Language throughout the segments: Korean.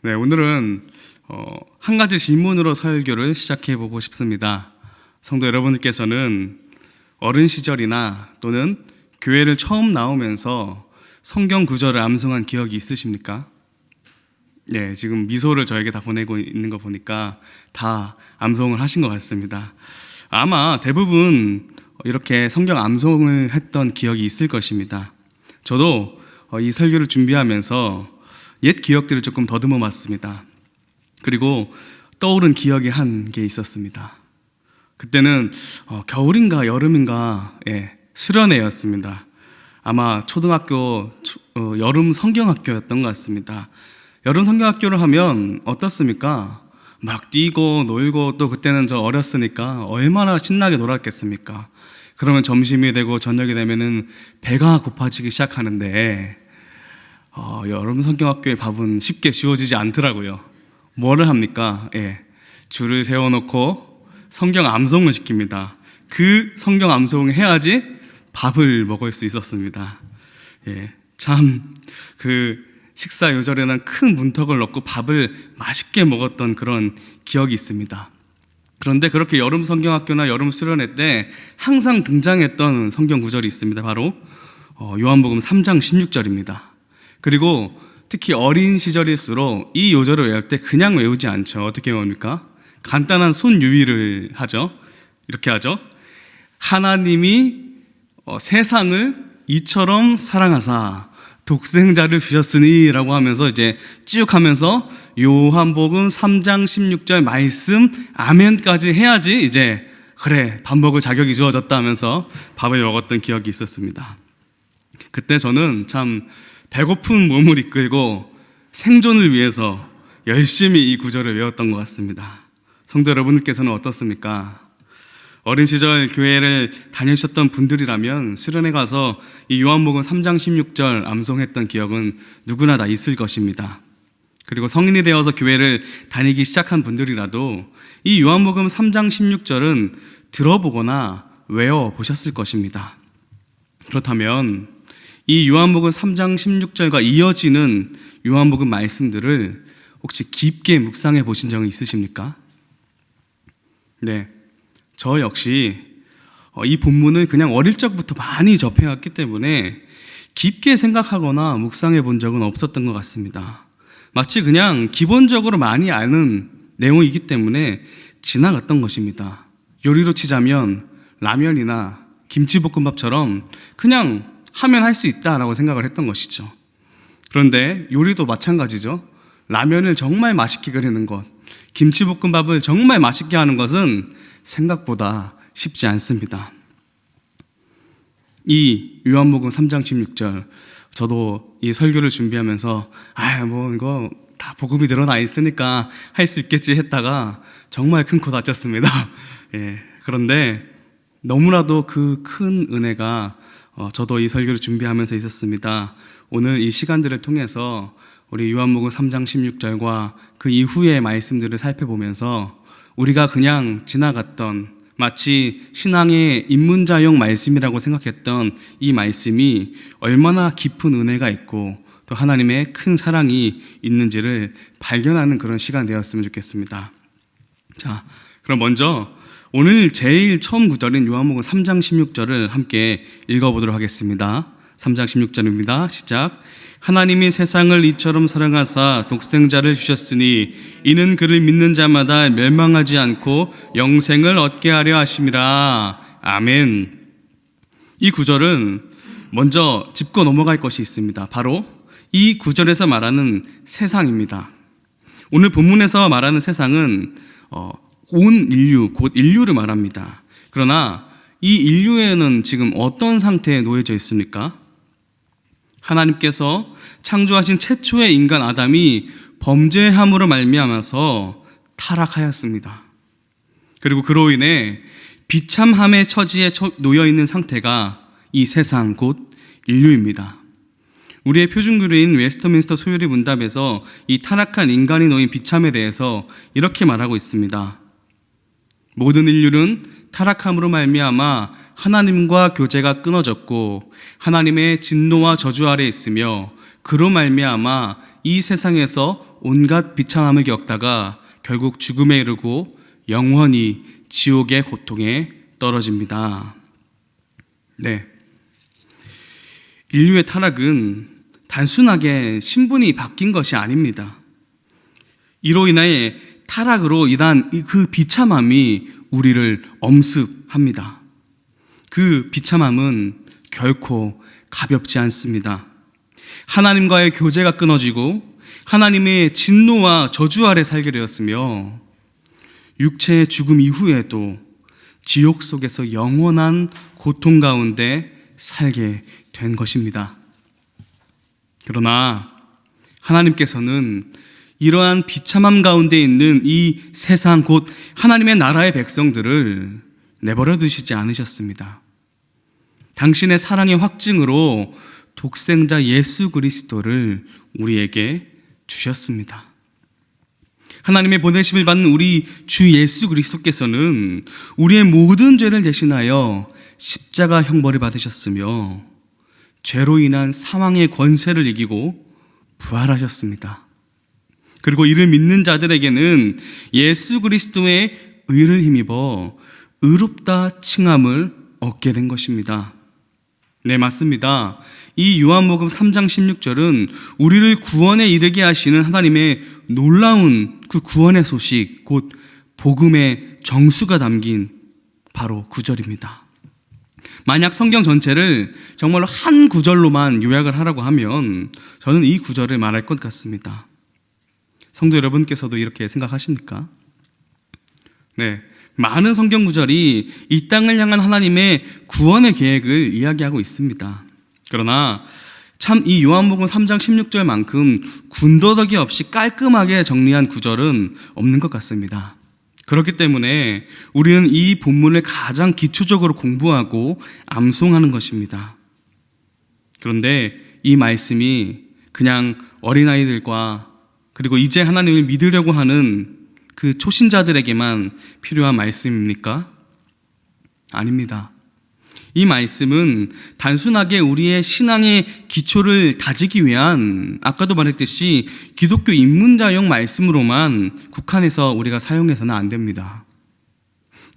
네, 오늘은 한 가지 질문으로 설교를 시작해 보고 싶습니다. 성도 여러분들께서는 어린 시절이나 또는 교회를 처음 나오면서 성경 구절을 암송한 기억이 있으십니까? 네, 지금 미소를 저에게 다 보내고 있는 거 보니까 다 암송을 하신 것 같습니다. 아마 대부분 이렇게 성경 암송을 했던 기억이 있을 것입니다. 저도 이 설교를 준비하면서 옛 기억들을 조금 더듬어 봤습니다. 그리고 떠오른 기억이 한 게 있었습니다. 그때는 겨울인가 여름인가 수련회였습니다. 아마 초등학교 여름 성경학교였던 것 같습니다. 여름 성경학교를 하면 어떻습니까? 막 뛰고 놀고, 또 그때는 저 어렸으니까 얼마나 신나게 놀았겠습니까? 그러면 점심이 되고 저녁이 되면은 배가 고파지기 시작하는데 여름 성경학교의 밥은 쉽게 지워지지 않더라고요. 뭐를 합니까? 줄을 세워놓고 성경 암송을 시킵니다. 그 성경 암송을 해야지 밥을 먹을 수 있었습니다. 참 그 식사 요절에는 큰 문턱을 넣고 밥을 맛있게 먹었던 그런 기억이 있습니다. 그런데 그렇게 여름 성경학교나 여름 수련회 때 항상 등장했던 성경 구절이 있습니다. 바로 요한복음 3장 16절입니다. 그리고 특히 어린 시절일수록 이 요절을 외울 때 그냥 외우지 않죠. 어떻게 외웁니까? 간단한 손유의를 하죠. 이렇게 하죠. 하나님이 세상을 이처럼 사랑하사 독생자를 주셨으니 라고 하면서 이제 쭉 하면서 요한복음 3장 16절 말씀 아멘까지 해야지 이제 그래 밥 먹을 자격이 주어졌다 하면서 밥을 먹었던 기억이 있었습니다. 그때 저는 참 배고픈 몸을 이끌고 생존을 위해서 열심히 이 구절을 외웠던 것 같습니다. 성도 여러분들께서는 어떻습니까? 어린 시절 교회를 다니셨던 분들이라면 수련회 가서 이 요한복음 3장 16절 암송했던 기억은 누구나 다 있을 것입니다. 그리고 성인이 되어서 교회를 다니기 시작한 분들이라도 이 요한복음 3장 16절은 들어보거나 외워보셨을 것입니다. 그렇다면 이 요한복음 3장 16절과 이어지는 요한복음 말씀들을 혹시 깊게 묵상해 보신 적은 있으십니까? 네, 저 역시 이 본문을 그냥 어릴 적부터 많이 접해왔기 때문에 깊게 생각하거나 묵상해 본 적은 없었던 것 같습니다. 마치 그냥 기본적으로 많이 아는 내용이기 때문에 지나갔던 것입니다. 요리로 치자면 라면이나 김치볶음밥처럼 그냥 하면 할 수 있다라고 생각을 했던 것이죠. 그런데 요리도 마찬가지죠. 라면을 정말 맛있게 끓이는 것, 김치볶음밥을 정말 맛있게 하는 것은 생각보다 쉽지 않습니다. 이 요한복음 3장 16절, 저도 이 설교를 준비하면서 이거 다 복음이 드러나 있으니까 할 수 있겠지 했다가 정말 큰 코 다쳤습니다. 그런데 너무나도 그 큰 은혜가 저도 이 설교를 준비하면서 있었습니다. 오늘 이 시간들을 통해서 우리 요한복음 3장 16절과 그 이후의 말씀들을 살펴보면서 우리가 그냥 지나갔던 마치 신앙의 입문자용 말씀이라고 생각했던 이 말씀이 얼마나 깊은 은혜가 있고 또 하나님의 큰 사랑이 있는지를 발견하는 그런 시간 되었으면 좋겠습니다. 자, 그럼 먼저 오늘 제일 처음 구절인 요한복음 3장 16절을 함께 읽어보도록 하겠습니다. 3장 16절입니다. 시작. 하나님이 세상을 이처럼 사랑하사 독생자를 주셨으니 이는 그를 믿는 자마다 멸망하지 않고 영생을 얻게 하려 하심이라. 아멘. 이 구절은 먼저 짚고 넘어갈 것이 있습니다. 바로 이 구절에서 말하는 세상입니다. 오늘 본문에서 말하는 세상은 온 인류, 곧 인류를 말합니다. 그러나 이 인류에는 지금 어떤 상태에 놓여져 있습니까? 하나님께서 창조하신 최초의 인간 아담이 범죄함으로 말미암아서 타락하였습니다. 그리고 그로 인해 비참함의 처지에 놓여 있는 상태가 이 세상, 곧 인류입니다. 우리의 표준교류인 웨스터민스터 소요리 문답에서 이 타락한 인간이 놓인 비참에 대해서 이렇게 말하고 있습니다. 모든 인류는 타락함으로 말미암아 하나님과 교제가 끊어졌고 하나님의 진노와 저주 아래 있으며 그로 말미암아 이 세상에서 온갖 비참함을 겪다가 결국 죽음에 이르고 영원히 지옥의 고통에 떨어집니다. 네. 인류의 타락은 단순하게 신분이 바뀐 것이 아닙니다. 이로 인해 타락으로 인한 그 비참함이 우리를 엄습합니다. 그 비참함은 결코 가볍지 않습니다. 하나님과의 교제가 끊어지고 하나님의 진노와 저주 아래 살게 되었으며 육체의 죽음 이후에도 지옥 속에서 영원한 고통 가운데 살게 된 것입니다. 그러나 하나님께서는 이러한 비참함 가운데 있는 이 세상 곧 하나님의 나라의 백성들을 내버려 두시지 않으셨습니다. 당신의 사랑의 확증으로 독생자 예수 그리스도를 우리에게 주셨습니다. 하나님의 보내심을 받는 우리 주 예수 그리스도께서는 우리의 모든 죄를 대신하여 십자가 형벌을 받으셨으며 죄로 인한 사망의 권세를 이기고 부활하셨습니다. 그리고 이를 믿는 자들에게는 예수 그리스도의 의를 힘입어 의롭다 칭함을 얻게 된 것입니다. 네, 맞습니다. 이 요한복음 3장 16절은 우리를 구원에 이르게 하시는 하나님의 놀라운 그 구원의 소식, 곧 복음의 정수가 담긴 바로 구절입니다. 만약 성경 전체를 정말로 한 구절로만 요약을 하라고 하면 저는 이 구절을 말할 것 같습니다. 성도 여러분께서도 이렇게 생각하십니까? 네, 많은 성경 구절이 이 땅을 향한 하나님의 구원의 계획을 이야기하고 있습니다. 그러나 참 이 요한복음 3장 16절만큼 군더더기 없이 깔끔하게 정리한 구절은 없는 것 같습니다. 그렇기 때문에 우리는 이 본문을 가장 기초적으로 공부하고 암송하는 것입니다. 그런데 이 말씀이 그냥 어린아이들과 그리고 이제 하나님을 믿으려고 하는 그 초신자들에게만 필요한 말씀입니까? 아닙니다. 이 말씀은 단순하게 우리의 신앙의 기초를 다지기 위한, 아까도 말했듯이 기독교 입문자용 말씀으로만 국한해서 우리가 사용해서는 안 됩니다.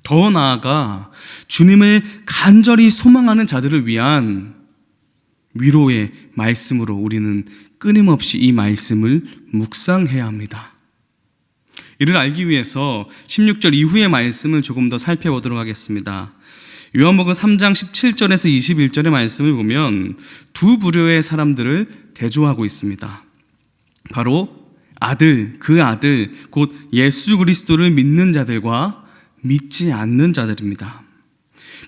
더 나아가 주님을 간절히 소망하는 자들을 위한 위로의 말씀으로 우리는 끊임없이 이 말씀을 묵상해야 합니다. 이를 알기 위해서 16절 이후의 말씀을 조금 더 살펴보도록 하겠습니다. 요한복음 3장 17절에서 21절의 말씀을 보면 두 부류의 사람들을 대조하고 있습니다. 바로 아들, 그 아들, 곧 예수 그리스도를 믿는 자들과 믿지 않는 자들입니다.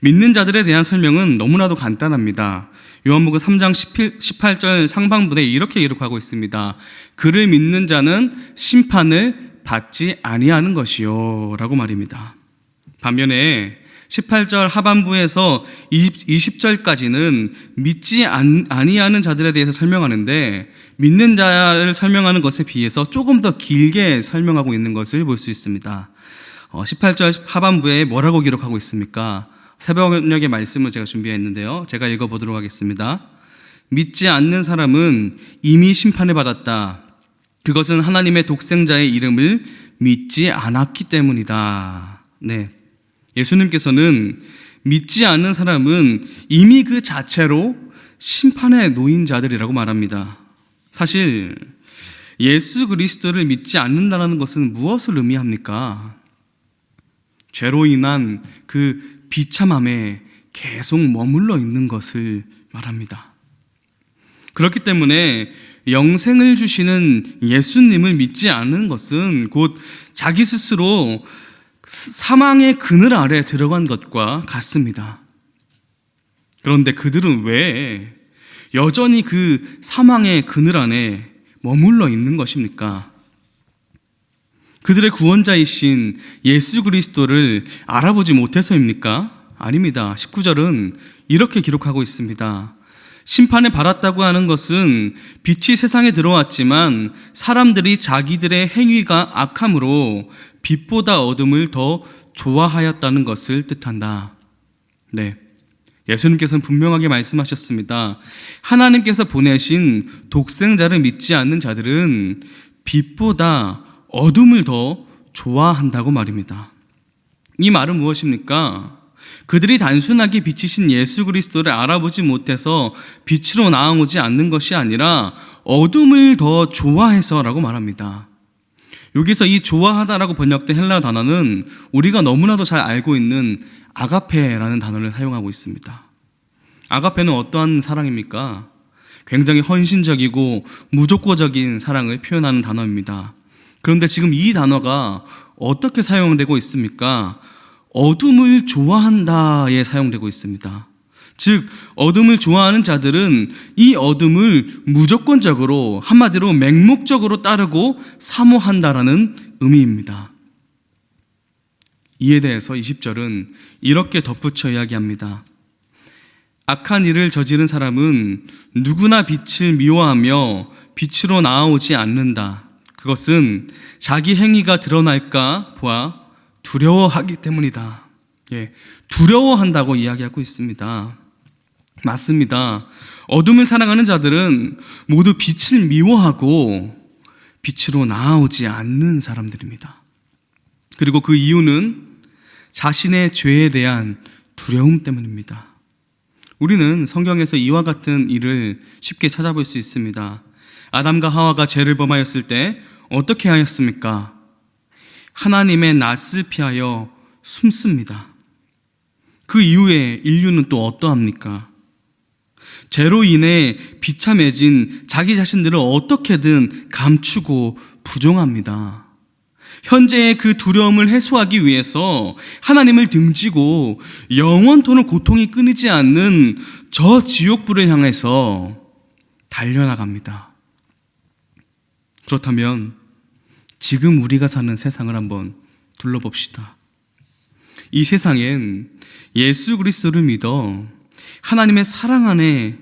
믿는 자들에 대한 설명은 너무나도 간단합니다. 요한복음 3장 18절 상반부에 이렇게 기록하고 있습니다. 그를 믿는 자는 심판을 받지 아니하는 것이요 라고 말입니다. 반면에 18절 하반부에서 20절까지는 믿지 아니하는 자들에 대해서 설명하는데 믿는 자를 설명하는 것에 비해서 조금 더 길게 설명하고 있는 것을 볼 수 있습니다. 18절 하반부에 뭐라고 기록하고 있습니까? 새벽녘의 말씀을 제가 준비했는데요. 제가 읽어보도록 하겠습니다. 믿지 않는 사람은 이미 심판을 받았다. 그것은 하나님의 독생자의 이름을 믿지 않았기 때문이다. 네, 예수님께서는 믿지 않는 사람은 이미 그 자체로 심판에 놓인 자들이라고 말합니다. 사실 예수 그리스도를 믿지 않는다는 것은 무엇을 의미합니까? 죄로 인한 그 비참함에 계속 머물러 있는 것을 말합니다. 그렇기 때문에 영생을 주시는 예수님을 믿지 않는 것은 곧 자기 스스로 사망의 그늘 아래 들어간 것과 같습니다. 그런데 그들은 왜 여전히 그 사망의 그늘 안에 머물러 있는 것입니까? 그들의 구원자이신 예수 그리스도를 알아보지 못해서입니까? 아닙니다. 19절은 이렇게 기록하고 있습니다. 심판을 받았다고 하는 것은 빛이 세상에 들어왔지만 사람들이 자기들의 행위가 악함으로 빛보다 어둠을 더 좋아하였다는 것을 뜻한다. 네, 예수님께서는 분명하게 말씀하셨습니다. 하나님께서 보내신 독생자를 믿지 않는 자들은 빛보다 어둠을 더 좋아한다고 말입니다. 이 말은 무엇입니까? 그들이 단순하게 빛이신 예수 그리스도를 알아보지 못해서 빛으로 나아오지 않는 것이 아니라 어둠을 더 좋아해서라고 말합니다. 여기서 이 좋아하다라고 번역된 헬라어 단어는 우리가 너무나도 잘 알고 있는 아가페라는 단어를 사용하고 있습니다. 아가페는 어떠한 사랑입니까? 굉장히 헌신적이고 무조건적인 사랑을 표현하는 단어입니다. 그런데 지금 이 단어가 어떻게 사용되고 있습니까? 어둠을 좋아한다에 사용되고 있습니다. 즉 어둠을 좋아하는 자들은 이 어둠을 무조건적으로, 한마디로 맹목적으로 따르고 사모한다라는 의미입니다. 이에 대해서 20절은 이렇게 덧붙여 이야기합니다. 악한 일을 저지른 사람은 누구나 빛을 미워하며 빛으로 나아오지 않는다. 그것은 자기 행위가 드러날까 보아 두려워하기 때문이다. 두려워한다고 이야기하고 있습니다. 맞습니다. 어둠을 사랑하는 자들은 모두 빛을 미워하고 빛으로 나아오지 않는 사람들입니다. 그리고 그 이유는 자신의 죄에 대한 두려움 때문입니다. 우리는 성경에서 이와 같은 일을 쉽게 찾아볼 수 있습니다. 아담과 하와가 죄를 범하였을 때 어떻게 하였습니까? 하나님의 낯을 피하여 숨습니다. 그 이후에 인류는 또 어떠합니까? 죄로 인해 비참해진 자기 자신들을 어떻게든 감추고 부정합니다. 현재의 그 두려움을 해소하기 위해서 하나님을 등지고 영원토록 고통이 끊이지 않는 저 지옥불을 향해서 달려나갑니다. 그렇다면 지금 우리가 사는 세상을 한번 둘러봅시다. 이 세상엔 예수 그리스도를 믿어 하나님의 사랑 안에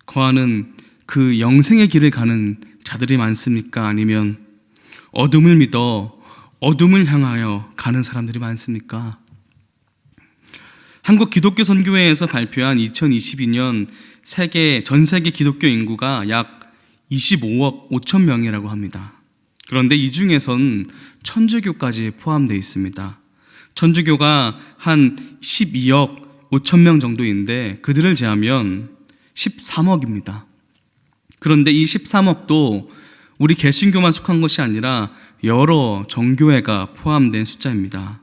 거하는 그 영생의 길을 가는 자들이 많습니까? 아니면 어둠을 믿어 어둠을 향하여 가는 사람들이 많습니까? 한국 기독교 선교회에서 발표한 2022년 전 세계 기독교 인구가 약 25억 5천 명이라고 합니다. 그런데 이 중에선 천주교까지 포함되어 있습니다. 천주교가 한 12억 5천 명 정도인데 그들을 제하면 13억입니다. 그런데 이 13억도 우리 개신교만 속한 것이 아니라 여러 정교회가 포함된 숫자입니다.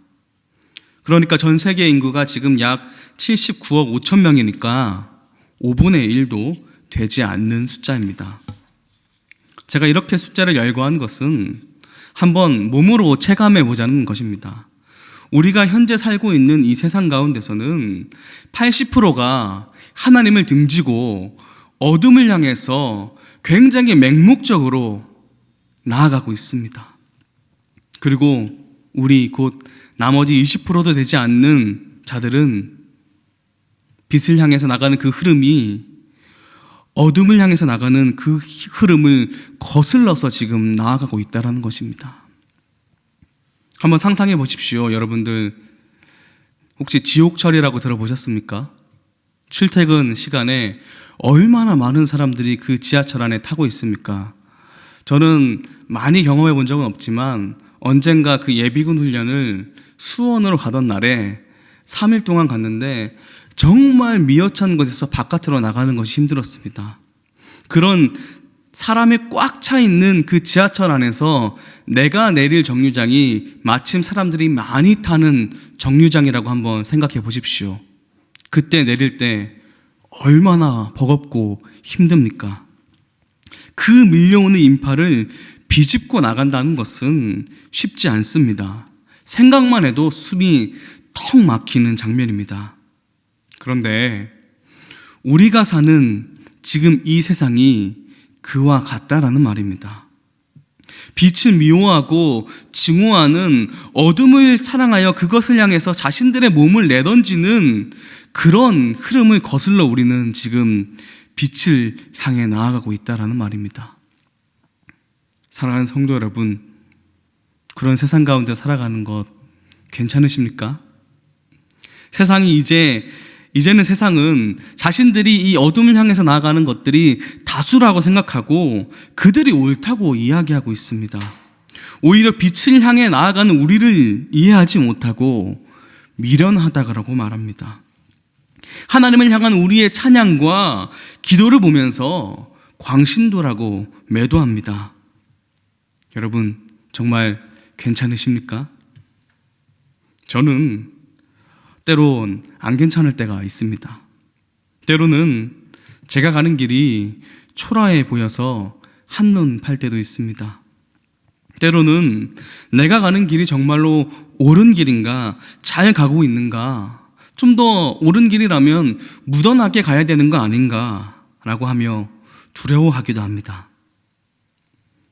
그러니까 전 세계 인구가 지금 약 79억 5천 명이니까 5분의 1도 되지 않는 숫자입니다. 제가 이렇게 숫자를 열거한 것은 한번 몸으로 체감해 보자는 것입니다. 우리가 현재 살고 있는 이 세상 가운데서는 80%가 하나님을 등지고 어둠을 향해서 굉장히 맹목적으로 나아가고 있습니다. 그리고 우리 곧 나머지 20%도 되지 않는 자들은 빛을 향해서 나가는 그 흐름이 어둠을 향해서 나가는 그 흐름을 거슬러서 지금 나아가고 있다는 것입니다. 한번 상상해 보십시오. 여러분들 혹시 지옥철이라고 들어보셨습니까? 출퇴근 시간에 얼마나 많은 사람들이 그 지하철 안에 타고 있습니까? 저는 많이 경험해 본 적은 없지만 언젠가 그 예비군 훈련을 수원으로 가던 날에 3일 동안 갔는데 정말 미어찬 곳에서 바깥으로 나가는 것이 힘들었습니다. 그런 사람이 꽉 차 있는 그 지하철 안에서 내가 내릴 정류장이 마침 사람들이 많이 타는 정류장이라고 한번 생각해 보십시오. 그때 내릴 때 얼마나 버겁고 힘듭니까? 그 밀려오는 인파를 비집고 나간다는 것은 쉽지 않습니다. 생각만 해도 숨이 턱 막히는 장면입니다. 그런데 우리가 사는 지금 이 세상이 그와 같다라는 말입니다. 빛을 미워하고 증오하는 어둠을 사랑하여 그것을 향해서 자신들의 몸을 내던지는 그런 흐름을 거슬러 우리는 지금 빛을 향해 나아가고 있다라는 말입니다. 사랑하는 성도 여러분, 그런 세상 가운데 살아가는 것 괜찮으십니까? 세상이 이제 이제는 세상은 자신들이 이 어둠을 향해서 나아가는 것들이 다수라고 생각하고 그들이 옳다고 이야기하고 있습니다. 오히려 빛을 향해 나아가는 우리를 이해하지 못하고 미련하다고 말합니다. 하나님을 향한 우리의 찬양과 기도를 보면서 광신도라고 매도합니다. 여러분, 정말 괜찮으십니까? 저는 때론 안 괜찮을 때가 있습니다. 때로는 제가 가는 길이 초라해 보여서 한눈 팔 때도 있습니다. 때로는 내가 가는 길이 정말로 옳은 길인가, 잘 가고 있는가, 좀 더 옳은 길이라면 무던하게 가야 되는 거 아닌가 라고 하며 두려워하기도 합니다.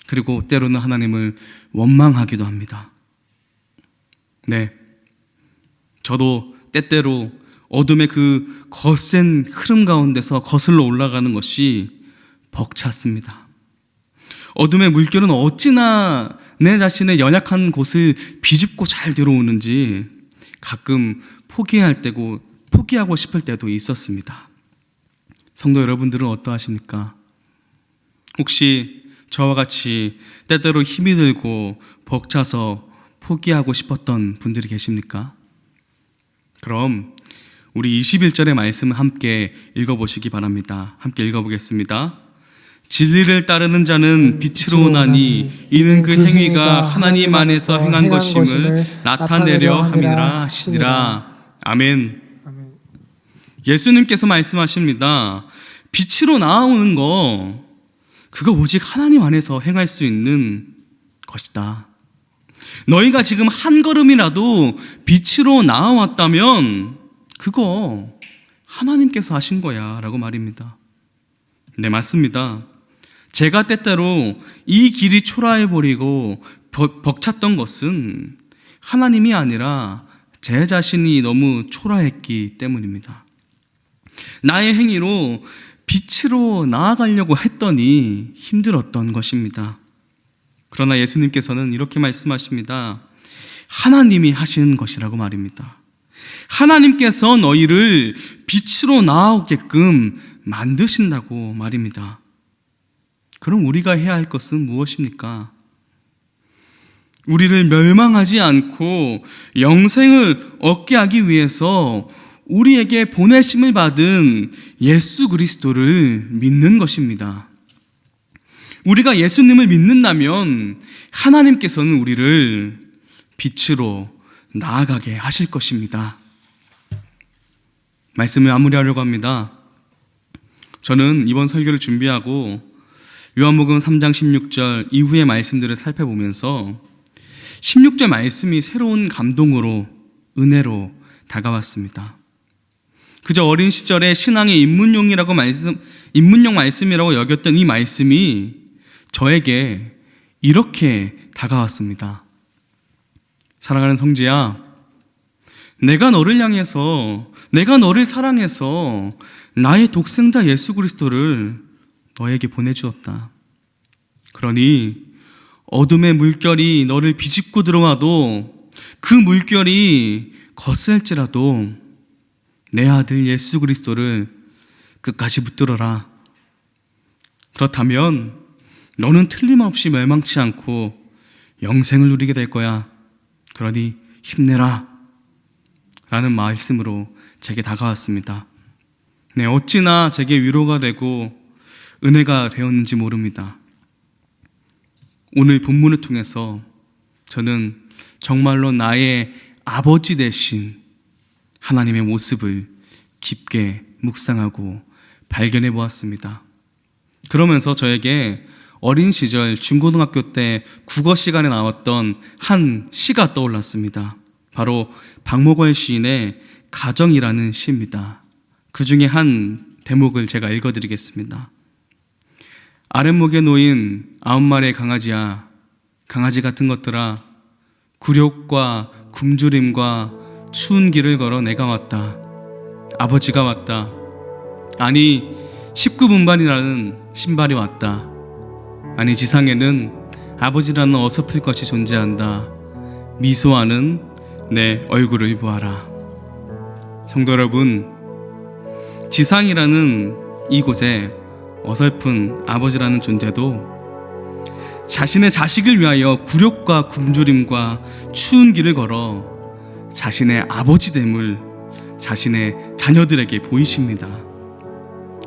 그리고 때로는 하나님을 원망하기도 합니다. 네, 저도 때때로 어둠의 그 거센 흐름 가운데서 거슬러 올라가는 것이 벅찼습니다. 어둠의 물결은 어찌나 내 자신의 연약한 곳을 비집고 잘 들어오는지 가끔 포기하고 싶을 때도 있었습니다. 성도 여러분들은 어떠하십니까? 혹시 저와 같이 때때로 힘이 들고 벅차서 포기하고 싶었던 분들이 계십니까? 그럼 우리 21절의 말씀을 함께 읽어보시기 바랍니다. 함께 읽어보겠습니다. 진리를 따르는 자는 빛으로 나니 이는 그 행위가 하나님 안에서 행한 것임을 나타내려 함이라 하시니라. 아멘. 예수님께서 말씀하십니다. 빛으로 나오는 거, 그거 오직 하나님 안에서 행할 수 있는 것이다. 너희가 지금 한 걸음이라도 빛으로 나아왔다면 그거 하나님께서 하신 거야 라고 말입니다. 네, 맞습니다. 제가 때때로 이 길이 초라해버리고 벅찼던 것은 하나님이 아니라 제 자신이 너무 초라했기 때문입니다. 나의 행위로 빛으로 나아가려고 했더니 힘들었던 것입니다. 그러나 예수님께서는 이렇게 말씀하십니다. 하나님이 하시는 것이라고 말입니다. 하나님께서 너희를 빛으로 나아오게끔 만드신다고 말입니다. 그럼 우리가 해야 할 것은 무엇입니까? 우리를 멸망하지 않고 영생을 얻게 하기 위해서 우리에게 보내심을 받은 예수 그리스도를 믿는 것입니다. 우리가 예수님을 믿는다면 하나님께서는 우리를 빛으로 나아가게 하실 것입니다. 말씀을 마무리하려고 합니다. 저는 이번 설교를 준비하고 요한복음 3장 16절 이후의 말씀들을 살펴보면서 16절 말씀이 새로운 감동으로, 은혜로 다가왔습니다. 그저 어린 시절에 신앙의 입문용 말씀이라고 여겼던 이 말씀이 저에게 이렇게 다가왔습니다. 사랑하는 성지야, 내가 너를 향해서, 내가 너를 사랑해서 나의 독생자 예수 그리스도를 너에게 보내주었다. 그러니 어둠의 물결이 너를 비집고 들어와도 그 물결이 거셀지라도 내 아들 예수 그리스도를 끝까지 붙들어라. 그렇다면 너는 틀림없이 멸망치 않고 영생을 누리게 될 거야. 그러니 힘내라 라는 말씀으로 제게 다가왔습니다. 네, 어찌나 제게 위로가 되고 은혜가 되었는지 모릅니다. 오늘 본문을 통해서 저는 정말로 나의 아버지 되신 하나님의 모습을 깊게 묵상하고 발견해 보았습니다. 그러면서 저에게 어린 시절 중고등학교 때 국어 시간에 나왔던 한 시가 떠올랐습니다. 바로 박목월 시인의 가정이라는 시입니다. 그 중에 한 대목을 제가 읽어드리겠습니다. 아랫목에 놓인 9마리의 강아지야, 강아지 같은 것들아, 굴욕과 굶주림과 추운 길을 걸어 내가 왔다. 아버지가 왔다. 아니 19분반이라는 신발이 왔다. 아니 지상에는 아버지라는 어설플 것이 존재한다. 미소하는 내 얼굴을 보아라. 성도 여러분, 지상이라는 이곳에 어설픈 아버지라는 존재도 자신의 자식을 위하여 굴욕과 굶주림과 추운 길을 걸어 자신의 아버지됨을 자신의 자녀들에게 보이십니다.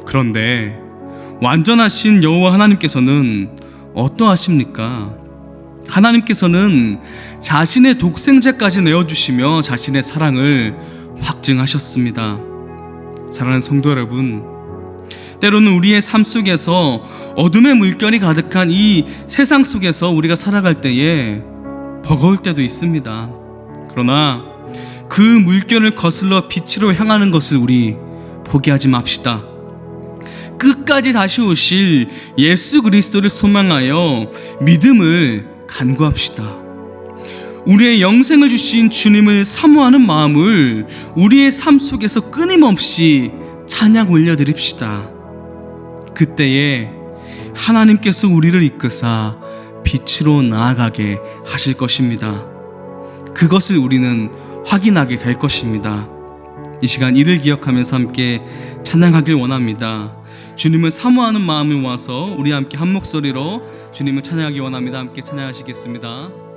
그런데 완전하신 여호와 하나님께서는 어떠하십니까? 하나님께서는 자신의 독생자까지 내어주시며 자신의 사랑을 확증하셨습니다. 사랑하는 성도 여러분, 때로는 우리의 삶 속에서 어둠의 물결이 가득한 이 세상 속에서 우리가 살아갈 때에 버거울 때도 있습니다. 그러나 그 물결을 거슬러 빛으로 향하는 것을 우리 포기하지 맙시다. 끝까지 다시 오실 예수 그리스도를 소망하여 믿음을 간구합시다. 우리의 영생을 주신 주님을 사모하는 마음을 우리의 삶 속에서 끊임없이 찬양 올려드립시다. 그때에 하나님께서 우리를 이끄사 빛으로 나아가게 하실 것입니다. 그것을 우리는 확인하게 될 것입니다. 이 시간 이를 기억하면서 함께 찬양하길 원합니다. 주님을 사모하는 마음을 모아서 우리 함께 한 목소리로 주님을 찬양하기 원합니다. 함께 찬양하시겠습니다.